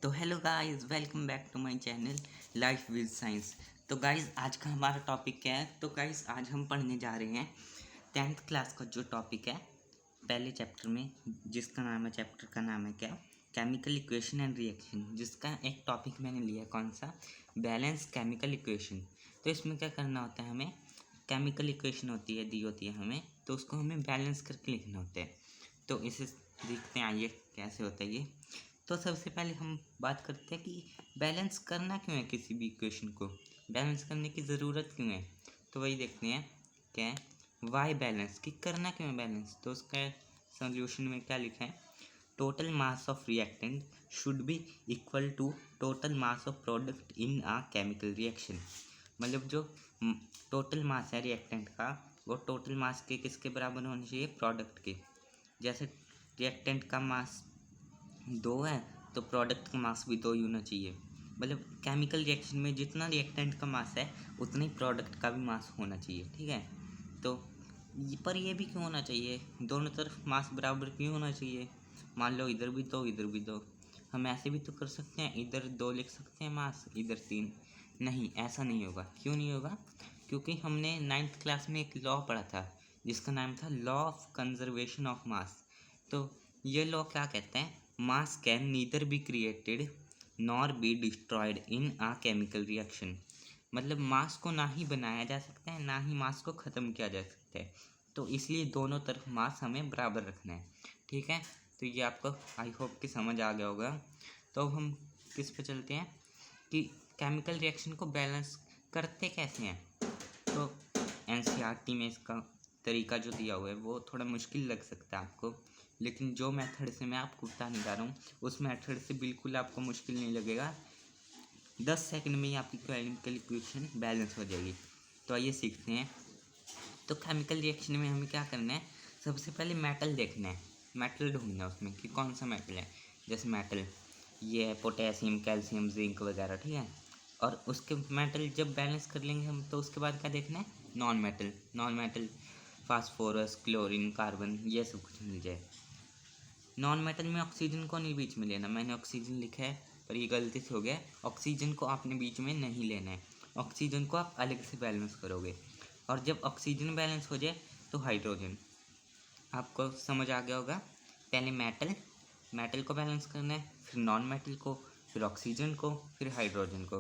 तो hello guys, welcome back to my channel life with science. तो guys, आज का हमारा टॉपिक क्या है? तो गाइस, आज हम पढ़ने जा रहे हैं 10th क्लास का जो टॉपिक है पहले चैप्टर में, जिसका नाम है, चैप्टर का नाम है क्या? Chemical equation and reaction. जिसका एक टॉपिक मैंने लिया, कौन सा? Balance chemical equation. तो इसमें क्या करना होता है हमें? केमिकल इक्वेशन होती है, दी होती है हमें, तो उसको हमें बैलेंस करके लिखना होता है। तो इसे देखते हैं, आइए कैसे होता है ये। तो सबसे पहले हम बात करते हैं कि बैलेंस करना क्यों है, किसी भी इक्वेशन को बैलेंस करने की ज़रूरत क्यों है। तो वही देखते हैं क्या है, वाई बैलेंस, कि करना क्यों है बैलेंस। तो उसका सॉल्यूशन में क्या लिखा है? Total mass of reactant should be equal to total mass of product in a chemical reaction. मतलब जो टोटल मास है रिएक्टेंट का, वो टोटल मास के किसके बराबर होना चाहिए? प्रोडक्ट के। जैसे रिएक्टेंट का मास 2 है, तो प्रोडक्ट का मास भी 2 ही होना चाहिए। मतलब केमिकल रिएक्शन में जितना रिएक्टेंट का मास है, उतना ही प्रोडक्ट का भी मास होना चाहिए, ठीक है। तो पर ये भी क्यों होना चाहिए? दोनों तरफ मास बराबर क्यों होना चाहिए? मान लो इधर भी 2, इधर भी 2। हम ऐसे भी तो कर सकते हैं, इधर 2 लिख सकते हैं मास, इधर 3। नहीं, ऐसा नहीं होगा। क्यों नहीं होगा? क्योंकि हमने 9th क्लास में एक लॉ पढ़ा था, जिसका नाम था law of conservation of mass. तो ये लॉ क्या कहते हैं? Mass can neither be created nor be destroyed in a chemical reaction. मतलब मास को ना ही बनाया जा सकता है, ना ही मास को ख़त्म किया जा सकता है। तो इसलिए दोनों तरफ मास हमें बराबर रखना है, ठीक है। तो ये आपको आई होप कि समझ आ गया होगा। तो अब हम किस पे चलते हैं कि केमिकल रिएक्शन को बैलेंस करते कैसे हैं। तो एनसीईआरटी में इसका तरीका जो दिया हुआ है वो थोड़ा मुश्किल लग सकता है आपको, लेकिन जो मेथड से मैं आपको बताने जा रहा हूँ, उस मेथड से बिल्कुल आपको मुश्किल नहीं लगेगा। 10 सेकंड में ही आपकी केमिकल इक्वेशन बैलेंस हो जाएगी। तो आइए सीखते हैं। तो केमिकल रिएक्शन में हमें क्या करना है? सबसे पहले मेटल देखना है, मेटल ढूंढना है उसमें कि कौन सा मेटल है। जैसे मेटल ये है पोटेशियम, कैल्शियम, जिंक वगैरह, ठीक है। और उसके मेटल जब बैलेंस कर लेंगे हम, तो उसके बाद क्या देखना है? Non metal. Non metal phosphorus, chlorine, carbon, ये सब कुछ मिल जाए। नॉन मेटल में ऑक्सीजन को नहीं बीच में लेना। मैंने ऑक्सीजन लिखा है, पर ये गलती से हो गया। ऑक्सीजन को आपने बीच में नहीं लेना है, ऑक्सीजन को आप अलग से बैलेंस करोगे। और जब ऑक्सीजन बैलेंस हो जाए, तो हाइड्रोजन। आपको समझ आ गया होगा। पहले मेटल, मेटल को बैलेंस करना है, फिर नॉन मेटल को, फिर ऑक्सीजन को, फिर हाइड्रोजन को।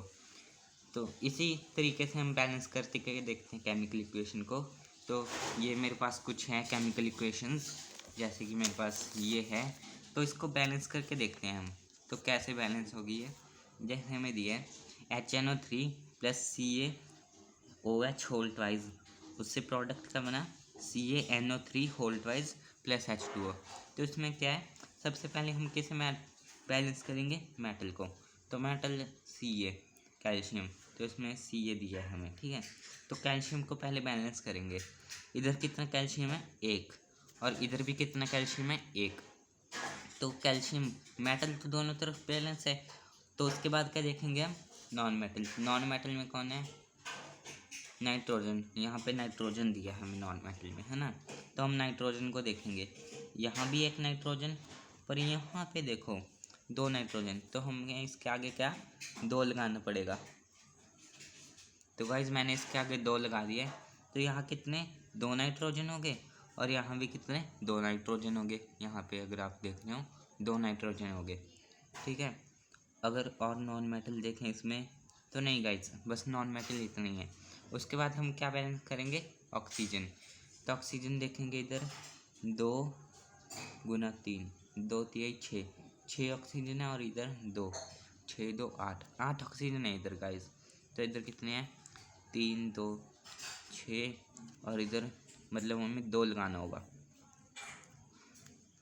तो इसी तरीके से हम बैलेंस करते करके देखते हैं केमिकल इक्वेशन को। तो ये मेरे पास कुछ हैं केमिकल इक्वेशंस, जैसे कि मेरे पास ये है। तो इसको बैलेंस करके देखते हैं हम। तो कैसे बैलेंस होगी ये? जैसे हमें दिया है HNO3 plus CaOH whole twice, उससे प्रोडक्ट का बना CaNO3 whole twice plus H2O। तो इसमें क्या है? सबसे पहले हम किसे बैलेंस करेंगे? मेटल को। तो मेटल Ca, कैल्शियम, तो इसमें Ca दिया है हमें, ठीक है। तो कैल्शियम को पहले बैलेंस करेंगे। इधर कितना कैल्शियम है? 1। और इधर भी कितना कैल्शियम है? 1। तो कैल्शियम, मेटल तो दोनों तरफ बैलेंस है। तो उसके बाद क्या देखेंगे हम? Non metal. नॉन मेटल में कौन है? नाइट्रोजन। यहाँ पे नाइट्रोजन दिया है हमें नॉन मेटल में, है ना। तो हम नाइट्रोजन को देखेंगे। यहाँ भी एक नाइट्रोजन, पर यहाँ पे देखो 2 नाइट्रोजन। तो हमें इसके आगे क्या? 2 लगाना पड़ेगा। तो गाइज मैंने इसके आगे 2 लगा दिए। तो यहाँ कितने? 2 नाइट्रोजन हो गए। और यहाँ भी कितने? 2 नाइट्रोजन हो गए। यहाँ पे अगर आप देख रहे हो 2 नाइट्रोजन हो गए, ठीक है। अगर और नॉन मेटल देखें इसमें, तो नहीं गाइज, बस नॉन मेटल इतना ही है। उसके बाद हम क्या बैलेंस करेंगे? ऑक्सीजन। तो ऑक्सीजन देखेंगे इधर 2 गुना 3, 2 तिहाई 6, 6 ऑक्सीजन है। और इधर 2, 6 2 8, 8 ऑक्सीजन है इधर गाइज। तो इधर कितने हैं? 3 2 6, और इधर मतलब हमें 2 लगाना होगा।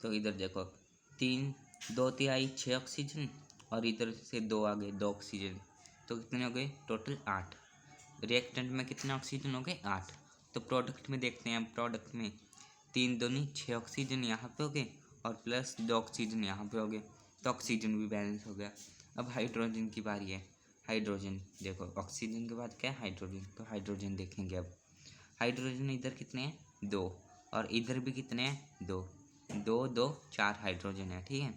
तो इधर देखो 3 2 तिहाई 6 ऑक्सीजन, और इधर से 2 आ गए, 2 ऑक्सीजन। तो कितने हो गए? टोटल 8। रिएक्टेंट में कितने ऑक्सीजन हो गए? 8। तो प्रोडक्ट में देखते हैं। प्रोडक्ट में 3 दूनी 6 ऑक्सीजन यहाँ पे हो गए, और प्लस 2 ऑक्सीजन यहाँ पे हो गए। तो ऑक्सीजन भी बैलेंस हो गया। अब हाइड्रोजन की बारी है। हाइड्रोजन देखो, ऑक्सीजन के बाद क्या है? हाइड्रोजन। तो हाइड्रोजन देखेंगे अब। हाइड्रोजन इधर कितने हैं? 2। और इधर भी कितने हैं? 2 2 2 4 हाइड्रोजन है, ठीक है।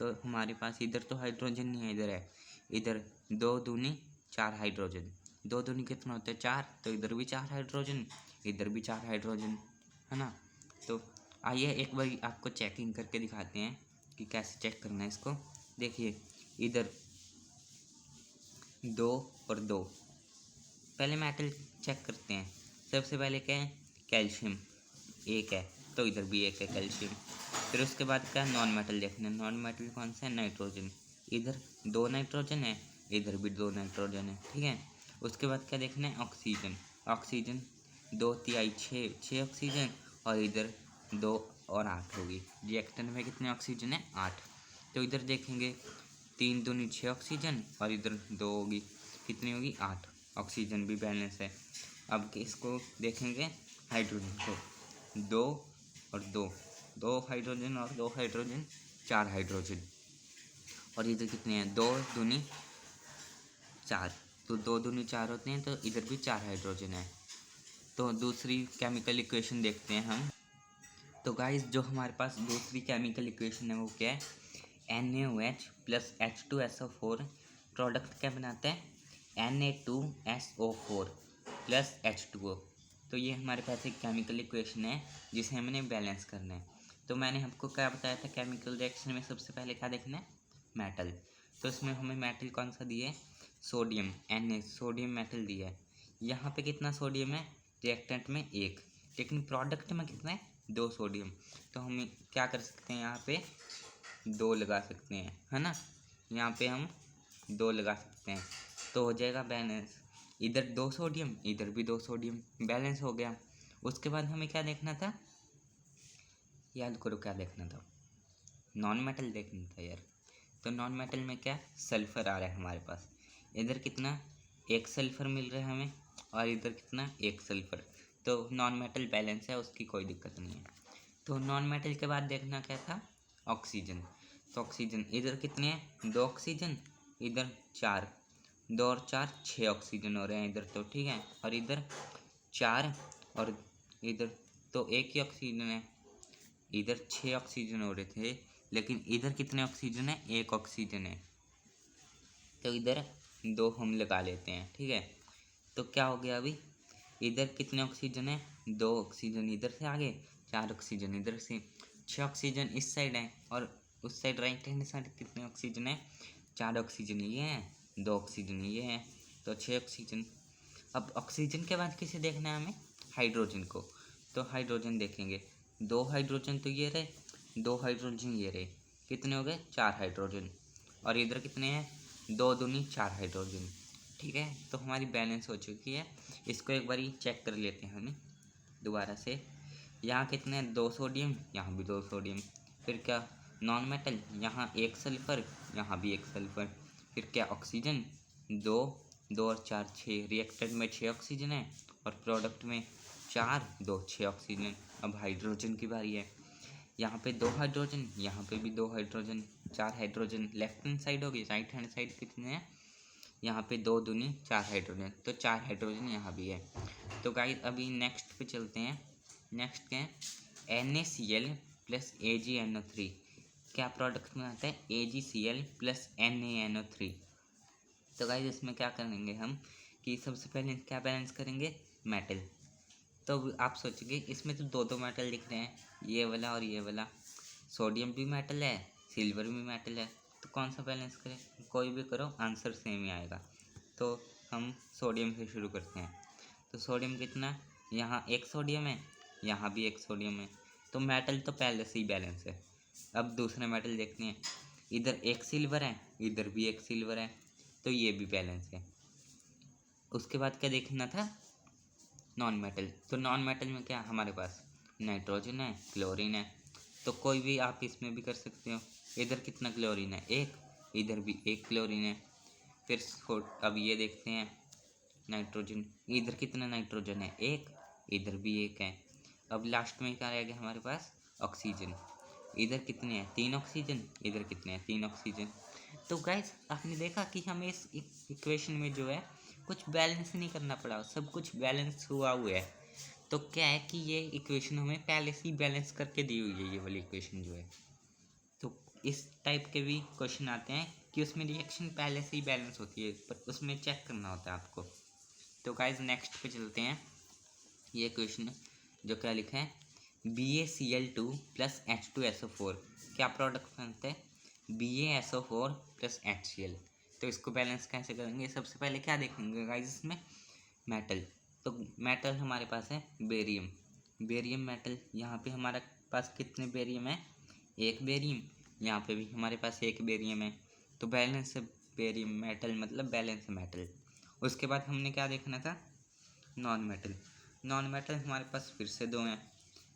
तो हमारे पास इधर तो हाइड्रोजन नहीं है, इधर है, इधर 2 दूनी 4 हाइड्रोजन, 2 दूनी कितना होता है 4, तो इधर भी 4 हाइड्रोजन, इधर भी 4 हाइड्रोजन, है ना। तो आइए एक बार आपको चेकिंग करके दिखाते हैं कि कैसे चेक करना है इसको। देखिए इधर 2 और 2, पहले मेटल चेक करते हैं। सबसे पहले क्या है, कैल्शियम 1 है, तो इधर भी 1 है कैल्शियम। फिर उसके बाद क्या, नॉन मेटल देखना है। नॉन मेटल कौन सा है, नाइट्रोजन, इधर 2 नाइट्रोजन है, इधर भी 2 नाइट्रोजन है, ठीक है। उसके बाद क्या देखना है, ऑक्सीजन, ऑक्सीजन 2 तिहाई 6 ऑक्सीजन, और इधर 2 और 8 होगी। रिएक्टेंट में कितने ऑक्सीजन है, 8। तो इधर देखेंगे 3 दूनी 6 ऑक्सीजन, और इधर 2 होगी, कितनी होगी 8। ऑक्सीजन भी बैलेंस है। अब इसको देखेंगे हाइड्रोजन को, 2 और 2 हाइड्रोजन और 2 हाइड्रोजन, 4 हाइड्रोजन, और इधर कितने हैं, 2 दूनी 4, तो 2 दूनी 4 होते हैं, तो इधर भी 4 हाइड्रोजन है। तो दूसरी केमिकल इक्वेशन देखते हैं हम। तो गाइस जो हमारे पास दूसरी केमिकल इक्वेशन है वो क्या है, NaOH प्लस H2SO4 प्रोडक्ट क्या बनाता है, Na2SO4 प्लस H2O। तो ये हमारे पास एक केमिकल इक्वेशन है जिसे हमने बैलेंस करना है। तो मैंने आपको क्या बताया था, केमिकल रिएक्शन में सबसे पहले क्या देखना है, मेटल। तो इसमें हमें मेटल कौन सा दिया है, सोडियम, Na सोडियम मेटल दिया है। यहाँ पे कितना सोडियम है, रिएक्टेंट में 1, लेकिन प्रोडक्ट में कितना है, 2 सोडियम। तो हम क्या कर सकते हैं, यहाँ पे 2 लगा सकते हैं, है ना। यहाँ पे हम 2 लगा सकते हैं, तो हो जाएगा बैलेंस। इधर 2 सोडियम, इधर भी 2 सोडियम, बैलेंस हो गया। उसके बाद हमें क्या देखना था, याद करो क्या देखना था, नॉन मेटल देखना था यार। तो नॉन मेटल में क्या, सल्फर आ रहा है हमारे पास। इधर कितना, 1 सल्फर मिल रहा है हमें, और इधर कितना, 1 सल्फर। तो नॉन मेटल बैलेंस है, उसकी कोई दिक्कत नहीं है। तो नॉन मेटल के बाद देखना क्या था, ऑक्सीजन। तो ऑक्सीजन इधर कितने हैं, 2 ऑक्सीजन, इधर 4, 2 और 4 6 ऑक्सीजन हो रहे हैं इधर, तो ठीक है। और इधर 4, और इधर तो 1 ही ऑक्सीजन है, इधर 6 ऑक्सीजन हो रहे थे, लेकिन इधर कितने ऑक्सीजन है, 1 ऑक्सीजन है। तो इधर 2 हम लगा लेते हैं, ठीक है। तो क्या हो गया अभी, इधर कितने ऑक्सीजन है, 2 ऑक्सीजन इधर से आगे, 4 ऑक्सीजन इधर से, 6 ऑक्सीजन इस साइड है, और उस साइड राइट हैंड साइड कितने ऑक्सीजन है, 4 ऑक्सीजन ये है, 2 ऑक्सीजन ये है, तो 6 ऑक्सीजन। अब ऑक्सीजन के बाद किसे देखना है हमें, हाइड्रोजन को। तो हाइड्रोजन देखेंगे, 2 हाइड्रोजन तो ये रहे, 2 हाइड्रोजन ये रहे, कितने हो गए, 4 हाइड्रोजन, और इधर कितने हैं, 2 दूनी 4 हाइड्रोजन, ठीक है। तो हमारी बैलेंस हो चुकी है। इसको एक बारी चेक कर लेते हैं हमें दोबारा से। यहाँ कितने हैं, 2 सोडियम, यहाँ भी 2 सोडियम। फिर क्या, नॉन मेटल, यहाँ 1 सल्फर, यहाँ भी 1 सल्फर। फिर क्या, ऑक्सीजन 2, 2 और 4 6, रिएक्टेंट में 6 ऑक्सीजन है, और प्रोडक्ट में 4, 2 6 ऑक्सीजन। अब हाइड्रोजन की बारी है, यहाँ पे 2 हाइड्रोजन, यहाँ पे भी 2 hydrogen, 4 hydrogen left hand side होगी, राइट हैंड साइड कितने हैं, यहाँ पे 2 दूनी 4 हाइड्रोजन, तो 4 हाइड्रोजन यहाँ भी है। तो गाइस अभी नेक्स्ट पे चलते हैं। नेक्स्ट क्या है, NaCl प्लस AgNO3। क्या प्रोडक्ट में आता है, AgCl प्लस NaNO3। तो गाइस इसमें क्या करेंगे हम, कि सबसे पहले क्या बैलेंस करेंगे, मेटल। तो आप सोचेंगे इसमें तो 2 मेटल दिख रहे हैं, ये वाला और ये वाला, सोडियम भी मेटल है, सिल्वर भी मेटल है, तो कौन सा बैलेंस करें, कोई भी करो आंसर सेम ही आएगा। तो हम सोडियम से शुरू करते हैं। तो सोडियम कितना, यहाँ 1 सोडियम है, यहाँ भी 1 सोडियम है, तो मेटल तो पहले से ही बैलेंस है। अब दूसरे मेटल देखते हैं, इधर 1 सिल्वर है, इधर भी 1 सिल्वर है, तो ये भी बैलेंस है। उसके बाद क्या देखना था, नॉन मेटल। तो नॉन मेटल में क्या हमारे पास, नाइट्रोजन है, क्लोरीन है, तो कोई भी आप इसमें भी कर सकते हो। इधर कितना क्लोरीन है, 1, इधर भी 1 क्लोरीन है। फिर अब ये देखते हैं नाइट्रोजन, इधर कितना नाइट्रोजन है, 1, इधर भी 1 है। अब लास्ट में क्या रह गया हमारे पास, ऑक्सीजन। इधर कितने हैं, 3 ऑक्सीजन, इधर कितने हैं, 3 ऑक्सीजन। तो गाइस आपने देखा कि हमें इस इक्वेशन में जो है कुछ बैलेंस नहीं करना पड़ा, सब कुछ बैलेंस हुआ है। तो क्या है कि ये इक्वेशन हमें पहले से ही बैलेंस करके दी हुई है, ये वाली इक्वेशन जो है। तो इस टाइप के भी क्वेश्चन आते हैं कि उसमें रिएक्शन पहले से ही बैलेंस होती है, पर उसमें चेक करना होता है आपको। तो गाइज नेक्स्ट पे चलते हैं। ये क्वेश्चन जो क्या लिखा है, BaCl2 प्लस H2SO4 क्या प्रोडक्ट बनते हैं, BaSO4 प्लस HCl। तो इसको बैलेंस कैसे करेंगे, सबसे पहले क्या देखेंगे गाइज इसमें, मेटल। तो मेटल हमारे पास है बेरियम, बेरियम मेटल। यहाँ पे हमारे पास कितने बेरियम है, एक बेरियम। यहाँ पे भी हमारे पास एक बेरियम है। तो बैलेंस बेरियम मेटल मतलब बैलेंस मेटल। उसके बाद हमने क्या देखना था, नॉन मेटल। नॉन मेटल हमारे पास फिर से दो हैं,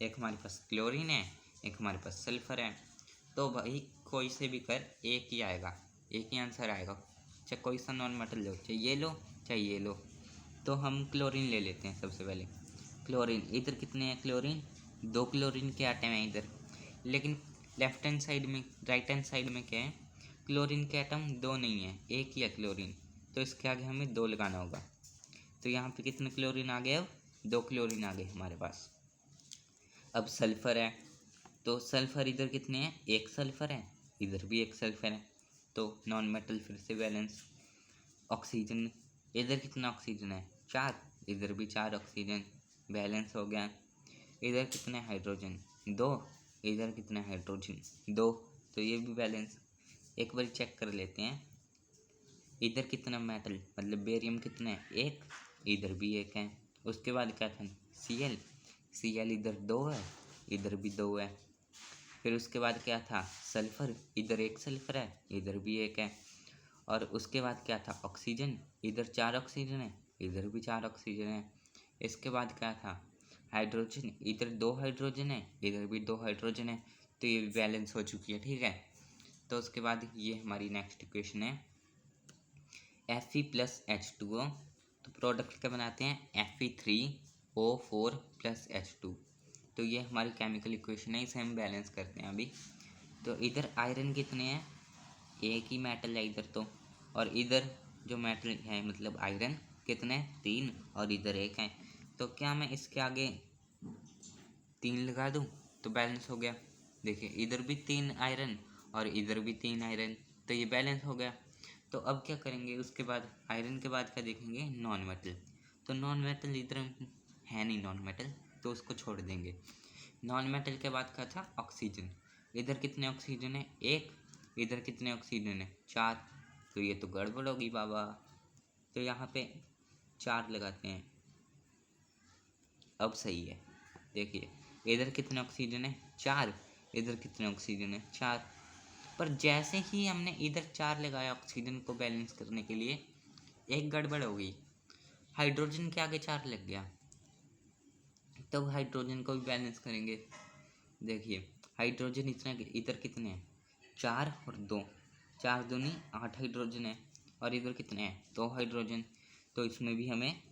एक हमारे पास क्लोरीन है, एक हमारे पास सल्फर है। तो भाई कोई से भी कर एक ही आएगा, एक ही आंसर आएगा, चाहे कोई सा नॉन मेटल लो, चाहे ये लो चाहे ये लो। तो हम क्लोरीन ले लेते हैं सबसे पहले। क्लोरीन इधर कितने हैं, क्लोरीन दो क्लोरीन के आटम हैं इधर, लेकिन लेफ्ट हैंड साइड में राइट हैंड साइड में क्या है, क्लोरीन के आटम दो नहीं है, एक ही है क्लोरीन। तो इसके आगे हमें दो लगाना होगा। तो यहाँ पे कितने क्लोरीन आ गए, अब दो क्लोरीन आ गए हमारे पास। अब सल्फर है, तो सल्फर इधर कितने हैं, एक सल्फर है, इधर भी एक सल्फर है। तो नॉन मेटल फिर से बैलेंस। ऑक्सीजन इधर कितना ऑक्सीजन है, चार, इधर भी चार ऑक्सीजन, बैलेंस हो गया। इधर कितने हाइड्रोजन, दो, इधर कितने हाइड्रोजन, दो, तो ये भी बैलेंस। एक बार चेक कर लेते हैं, इधर कितना मेटल मतलब बेरियम कितना है, एक, इधर भी एक है। उसके बाद क्या था, Cl, Cl इधर दो है, इधर भी दो है। फिर उसके बाद क्या था, सल्फर, इधर एक सल्फर है, इधर भी एक है। और उसके बाद क्या था, ऑक्सीजन, इधर चार ऑक्सीजन है, इधर भी चार ऑक्सीजन है। इसके बाद क्या था, हाइड्रोजन, इधर दो हाइड्रोजन है, इधर भी दो हाइड्रोजन है। तो ये बैलेंस हो चुकी है, ठीक है। तो उसके बाद ये हमारी नेक्स्ट इक्वेशन है Fe प्लस H2O। तो प्रोडक्ट क्या बनाते हैं, Fe3O4 प्लस H2। तो ये हमारी केमिकल इक्वेशन है, इसे हम बैलेंस करते हैं अभी। तो इधर आयरन कितने हैं, एक ही मेटल है इधर तो, और इधर जो मेटल है मतलब आयरन कितने हैं, तीन, और इधर एक है। तो क्या मैं इसके आगे तीन लगा दूं तो बैलेंस हो गया। देखिए इधर भी तीन आयरन और इधर भी तीन आयरन, तो ये बैलेंस हो गया। तो अब क्या करेंगे, उसके बाद आयरन के बाद क्या देखेंगे, नॉन मेटल। तो नॉन मेटल इधर है नहीं नॉन मेटल, तो उसको छोड़ देंगे। नॉन मेटल के बाद क्या था, ऑक्सीजन। इधर कितने ऑक्सीजन है, एक, इधर कितने ऑक्सीजन है, चार। तो ये तो गड़बड़ होगी बाबा। तो यहाँ पे चार लगाते हैं, अब सही है। देखिए इधर कितने ऑक्सीजन है, चार, इधर कितने ऑक्सीजन है, चार। पर जैसे ही हमने इधर चार लगाया ऑक्सीजन को बैलेंस करने के लिए, एक गड़बड़ हो गई, हाइड्रोजन के आगे चार लग गया। तब हाइड्रोजन को भी बैलेंस करेंगे। देखिए हाइड्रोजन इतना, इधर कितने हैं, चार और दो, चार दूनी आठ हाइड्रोजन है, और इधर कितने हैं, दो हाइड्रोजन। तो इसमें भी हमें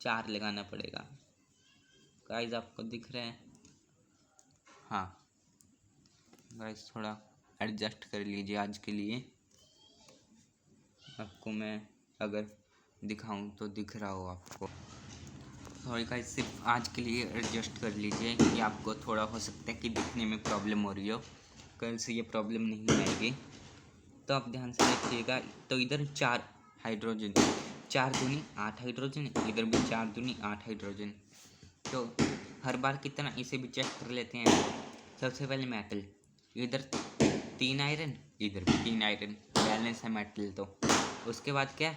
चार लगाना पड़ेगा। गाइस आपको दिख रहा है, हाँ गाइस थोड़ा एडजस्ट कर लीजिए आज के लिए। आपको मैं अगर दिखाऊं तो दिख रहा हो आपको, सॉरी गाइस सिर्फ आज के लिए एडजस्ट कर लीजिए कि आपको थोड़ा हो सकता है कि दिखने में प्रॉब्लम हो रही हो, कल से ये प्रॉब्लम नहीं आएगी। तो आप ध्यान से देखिएगा। तो इधर चार हाइड्रोजन, चार दूनी आठ हाइड्रोजन, इधर भी चार दूनी आठ हाइड्रोजन। तो हर बार कितना, इसे भी चेक कर लेते हैं। सबसे पहले मेटल, इधर तीन आयरन, इधर भी तीन आयरन, बैलेंस है मेटल। तो उसके बाद क्या,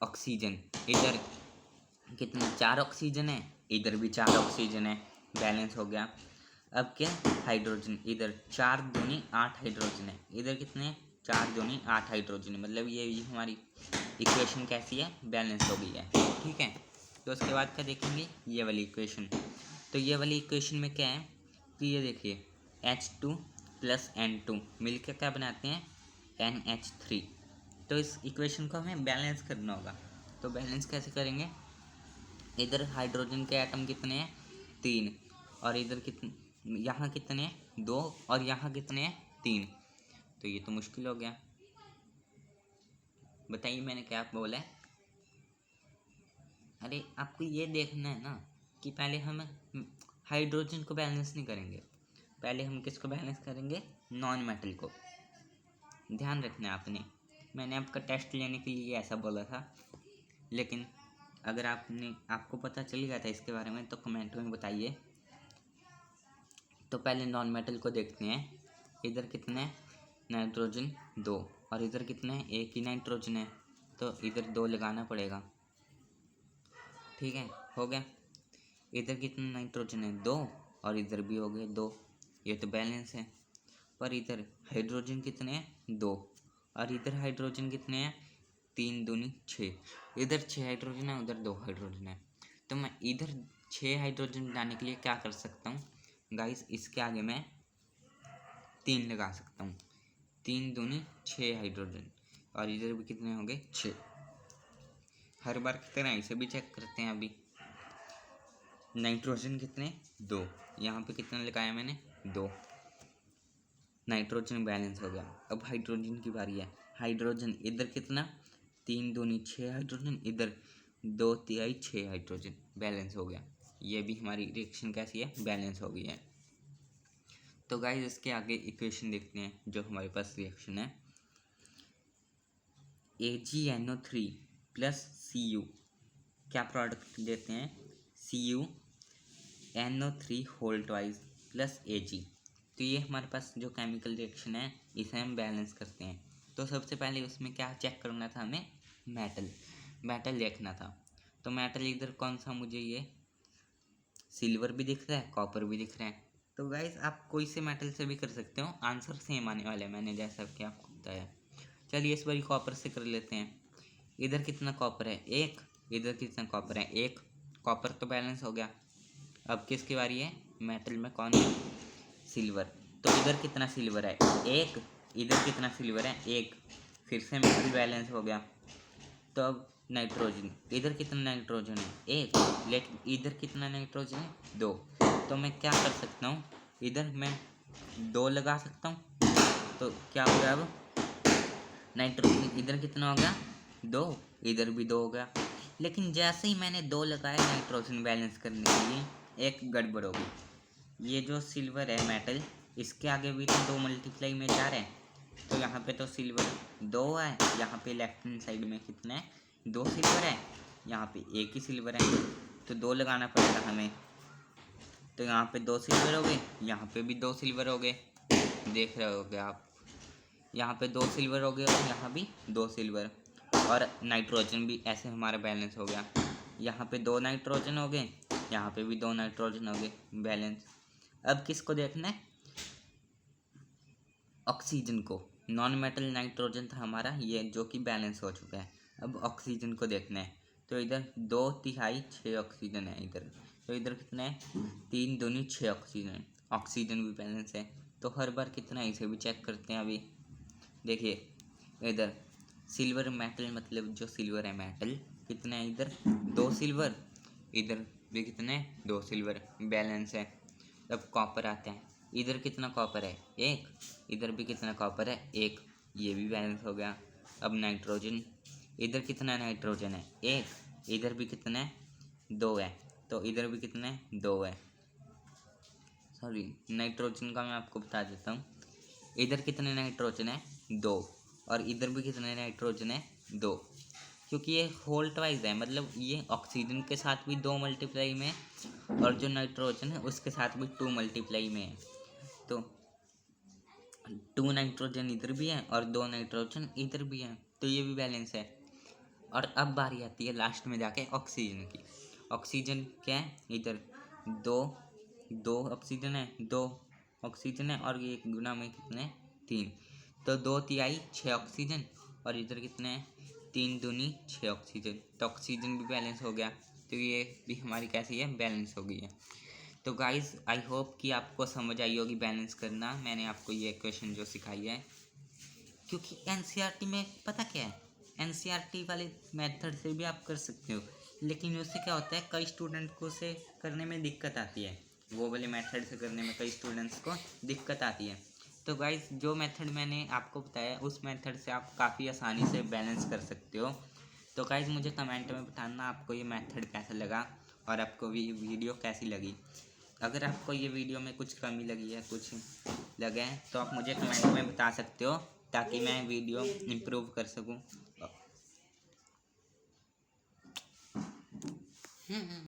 ऑक्सीजन, इधर कितने, चार ऑक्सीजन है, इधर भी चार ऑक्सीजन है, बैलेंस हो गया। अब क्या, हाइड्रोजन, इधर चार दूनी आठ हाइड्रोजन है, इधर कितने, चार दूनी आठ हाइड्रोजन है। मतलब ये हमारी इक्वेशन कैसी है, बैलेंस हो गई है, ठीक है। तो उसके बाद क्या देखेंगे, ये वाली इक्वेशन। तो ये वाली इक्वेशन में क्या है कि ये देखिए H2 प्लस N2 मिलकर क्या बनाते हैं, NH3। तो इस इक्वेशन को हमें बैलेंस करना होगा। तो बैलेंस कैसे करेंगे, इधर हाइड्रोजन के एटम कितने हैं, तीन, और इधर कितने, यहाँ कितने हैं, दो, और यहाँ कितने हैं, तीन। तो ये तो मुश्किल हो गया। बताइए मैंने क्या बोला है। अरे आपको ये देखना है ना कि पहले हम हाइड्रोजन को बैलेंस नहीं करेंगे, पहले हम किसको बैलेंस करेंगे, नॉन मेटल को। ध्यान रखना आपने, मैंने आपका टेस्ट लेने के लिए ऐसा बोला था, लेकिन अगर आपको पता चल गया था इसके बारे में तो कमेंट में बताइए। तो पहले नॉन मेटल को देखते हैं। इधर कितने नाइट्रोजन 2 और इधर कितने एक ही नाइट्रोजन है, तो इधर 2 लगाना पड़ेगा। ठीक है, हो गया। इधर कितने नाइट्रोजन है 2 और इधर भी हो गए 2, ये तो बैलेंस है। पर इधर हाइड्रोजन कितने हैं 2 और इधर हाइड्रोजन कितने हैं 3 दूनी 6। इधर 6 हाइड्रोजन है, उधर 2 हाइड्रोजन है। तो मैं इधर 6 हाइड्रोजन बनाने के लिए क्या कर सकता हूँ गाइस, इसके आगे मैं 3 लगा सकता हूँ। 3 दूनी 6 हाइड्रोजन और इधर भी कितने होंगे 6। हर बार की तरह इसे भी चेक करते हैं। अभी नाइट्रोजन कितने 2, यहाँ पे कितना लगाया मैंने 2, नाइट्रोजन बैलेंस हो गया। अब हाइड्रोजन की बारी है। हाइड्रोजन इधर कितना 3 दूनी 6 हाइड्रोजन, इधर 2 तिहाई 6 हाइड्रोजन, बैलेंस हो गया। ये भी हमारी रिएक्शन कैसी है, बैलेंस हो गई है। तो गाइस इसके आगे इक्वेशन देखते हैं जो हमारे पास रिएक्शन है। AgNO3 प्लस Cu क्या प्रोडक्ट देते हैं, CuNO3 whole twice plus Ag। तो ये हमारे पास जो केमिकल रिएक्शन है इसे हम बैलेंस करते हैं। तो सबसे पहले उसमें क्या चेक करना था हमें, मेटल देखना था। तो मेटल इधर कौन सा, मुझे ये सिल्वर भी दिख रहा है, कॉपर भी दिख रहा है। तो गाइस आप कोई से मेटल से भी कर सकते हो, आंसर सेम आने वाला है, मैंने जैसा कि आपको बताया। चलिए इस बारी कॉपर से कर लेते हैं। इधर कितना कॉपर है 1, इधर कितना कॉपर है 1, कॉपर तो बैलेंस हो गया। अब किसकी बारी है, मेटल में कौन है, सिल्वर। तो इधर कितना सिल्वर है 1, इधर कितना सिल्वर है 1, फिर से मेटल बैलेंस हो गया। तो अब नाइट्रोजन, इधर कितना नाइट्रोजन है 1, लेकिन इधर कितना नाइट्रोजन है 2। तो मैं क्या कर सकता हूँ, इधर मैं 2 लगा सकता हूँ। तो क्या हो गया, अब नाइट्रोजन इधर कितना हो गया 2, इधर भी 2 हो गया। लेकिन जैसे ही मैंने 2 लगाए नाइट्रोजन बैलेंस करने के लिए, एक गड़बड़ हो गई। ये जो सिल्वर है मेटल, इसके आगे भी तो 2 मल्टीप्लाई में जा रहे हैं। तो यहाँ पे तो सिल्वर 2 है, यहाँ पे लेफ्ट हैंड साइड में कितना है 2 सिल्वर है, यहाँ पे एक ही सिल्वर है। तो 2 लगाना पड़ेगा हमें। तो यहाँ पे 2 सिल्वर हो गए, यहाँ पे भी 2 सिल्वर हो गए, देख रहे होगे आप। यहाँ पे 2 सिल्वर हो गए और यहाँ भी 2 सिल्वर, और नाइट्रोजन भी ऐसे हमारा बैलेंस हो गया। यहाँ पे 2 नाइट्रोजन हो गए, यहाँ पे भी 2 नाइट्रोजन हो गए, बैलेंस। अब किसको देखना है, ऑक्सीजन को। नॉन मेटल नाइट्रोजन था हमारा ये, जो कि बैलेंस हो चुका है। अब ऑक्सीजन को देखना है। तो इधर 2 तिहाई 6 ऑक्सीजन है इधर। तो इधर कितना है 3 दूनी 6 ऑक्सीजन, ऑक्सीजन भी बैलेंस है। तो हर बार कितना है इसे भी चेक करते हैं। अभी देखिए इधर सिल्वर मेटल, मतलब जो सिल्वर है मेटल कितना है, इधर 2 सिल्वर, इधर भी कितने 2 सिल्वर, बैलेंस है। अब कॉपर आता है। इधर कितना कॉपर है 1, इधर भी कितना कॉपर है 1, ये भी बैलेंस हो गया। अब नाइट्रोजन, इधर कितना नाइट्रोजन है 1, इधर भी कितना है 2 है, तो इधर भी कितना है 2 है। सॉरी, नाइट्रोजन का मैं आपको बता देता हूँ। इधर कितने नाइट्रोजन है 2 और इधर भी कितने नाइट्रोजन है 2, क्योंकि ये होल ट्वाइस है, मतलब ये ऑक्सीजन के साथ भी 2 मल्टीप्लाई में है और जो नाइट्रोजन है उसके साथ भी 2 मल्टीप्लाई में है। तो 2 नाइट्रोजन इधर भी है और 2 नाइट्रोजन इधर भी है, तो ये भी बैलेंस है। और अब बारी आती है लास्ट में जाके ऑक्सीजन की। ऑक्सीजन क्या है, इधर 2 ऑक्सीजन है, 2 ऑक्सीजन है और ये गुना में कितने 3, तो 2 तिहाई 6 ऑक्सीजन और इधर कितने हैं 3 दूनी 6 ऑक्सीजन, तो ऑक्सीजन भी बैलेंस हो गया। तो ये भी हमारी कैसी है, बैलेंस हो गई है। तो गाइस आई होप कि आपको समझ आई होगी बैलेंस करना, मैंने आपको ये क्वेश्चन जो सिखाई है। क्योंकि एनसीईआरटी में पता क्या है, एनसीईआरटी वाले मेथड से भी आप कर सकते हो, लेकिन उससे क्या होता है कई स्टूडेंट को उसे करने में दिक्कत आती है, वो वाले मेथड से करने में कई स्टूडेंट्स को दिक्कत आती है। तो गाइस जो मेथड मैंने आपको बताया उस मेथड से आप काफ़ी आसानी से बैलेंस कर सकते हो। तो गाइस मुझे कमेंट में बताना आपको ये मेथड कैसा लगा और आपको भी वीडियो कैसी लगी। अगर आपको ये वीडियो में कुछ कमी लगी है, कुछ लगे हैं, तो आप मुझे कमेंट में बता सकते हो। ताकि मैं वीडियो इम्प्रूव कर सकूं।